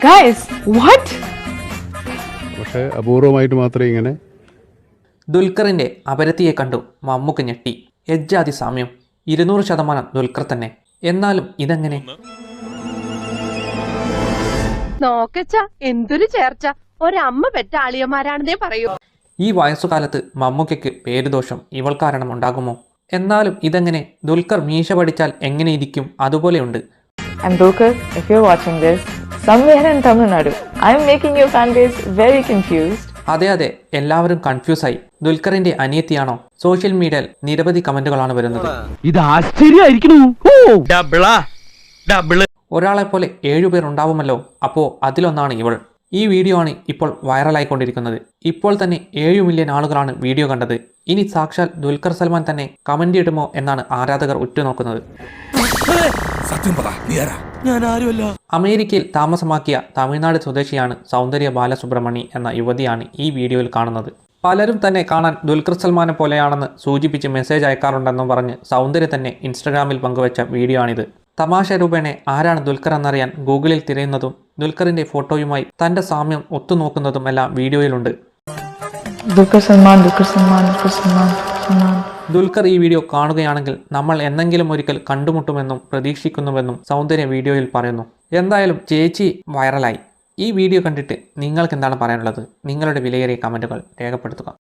Guys, what? പക്ഷേ അപൂർവമായിട്ട് മാത്രമേ ഇങ്ങനെ. ദുൽഖറിന്റെ അപരത്തിയെ കണ്ടു മമ്മൂക്ക് ഞെട്ടി. എജ്ജാതി സാമ്യം, 200% ദുൽഖർ തന്നെ. എന്നാലും ഇതെങ്ങനെ? നോക്കച്ച എന്തൊരു ചേർച്ച, ഒരമ്മ പെറ്റ ആളിയന്മാരാണെന്നേ പറയൂ. ഈ വയസ്സുകാലത്ത് മമ്മൂക്കയ്ക്ക് പേരുദോഷം ഇവൾ കാരണം ഉണ്ടാകുമോ? എന്നാലും ഇതെങ്ങനെ? ദുൽഖർ മീശ പഠിച്ചാൽ എങ്ങനെ ഇരിക്കും അതുപോലെയുണ്ട്. And Dulquer, if you're watching this, somewhere in Tamil Nadu, I'm making your fan base very confused. അതെ, എല്ലാവരും കൺഫ്യൂസായി. ദുൽഖറിന്റെ അനിയത്തിയാണോ? സോഷ്യൽ മീഡിയയിൽ നിരവധി കമന്റുകളാണ് വരുന്നത്. ഇത് ആശ്ചര്യമായിരിക്കുന്നു. ഒരാളെ പോലെ 7 പേർ ഉണ്ടാവുമല്ലോ, അപ്പോ അതിലൊന്നാണ് ഇവൾ. ഈ വീഡിയോ ആണ് ഇപ്പോൾ വൈറലായിക്കൊണ്ടിരിക്കുന്നത്. ഇപ്പോൾ തന്നെ 7 മില്യൺ ആളുകളാണ് വീഡിയോ കണ്ടത്. ഇനി സാക്ഷാൽ ദുൽഖർ സൽമാൻ തന്നെ കമന്റ് ഇടുമോ എന്നാണ് ആരാധകർ ഉറ്റുനോക്കുന്നത്. അമേരിക്കയിൽ താമസമാക്കിയ തമിഴ്നാട് സ്വദേശിയാണ് സൗന്ദര്യ ബാലസുബ്രഹ്മണി എന്ന യുവതിയാണ് ഈ വീഡിയോയിൽ കാണുന്നത്. പലരും തന്നെ കാണാൻ ദുൽഖർ സൽമാനെ പോലെയാണെന്ന് സൂചിപ്പിച്ച് മെസ്സേജ് അയക്കാറുണ്ടെന്നും പറഞ്ഞ് സൗന്ദര്യ തന്നെ ഇൻസ്റ്റഗ്രാമിൽ പങ്കുവച്ച വീഡിയോ ആണിത്. തമാശ രൂപേണ ആരാണ് ദുൽഖർ എന്നറിയാൻ ഗൂഗിളിൽ തിരയുന്നതും ദുൽഖറിന്റെ ഫോട്ടോയുമായി തന്റെ സാമ്യം ഒത്തുനോക്കുന്നതും എല്ലാം വീഡിയോയിലുണ്ട്. ദുൽഖർ ഈ വീഡിയോ കാണുകയാണെങ്കിൽ നമ്മൾ എന്നെങ്കിലും ഒരിക്കൽ കണ്ടുമുട്ടുമെന്നും പ്രതീക്ഷിക്കുന്നുവെന്നും സൗന്ദര്യ വീഡിയോയിൽ പറയുന്നു. എന്തായാലും ചേച്ചി വൈറലായി. ഈ വീഡിയോ കണ്ടിട്ട് നിങ്ങൾക്ക് എന്താണ് പറയാനുള്ളത്? നിങ്ങളുടെ വിലയേറിയ കമന്റുകൾ രേഖപ്പെടുത്തുക.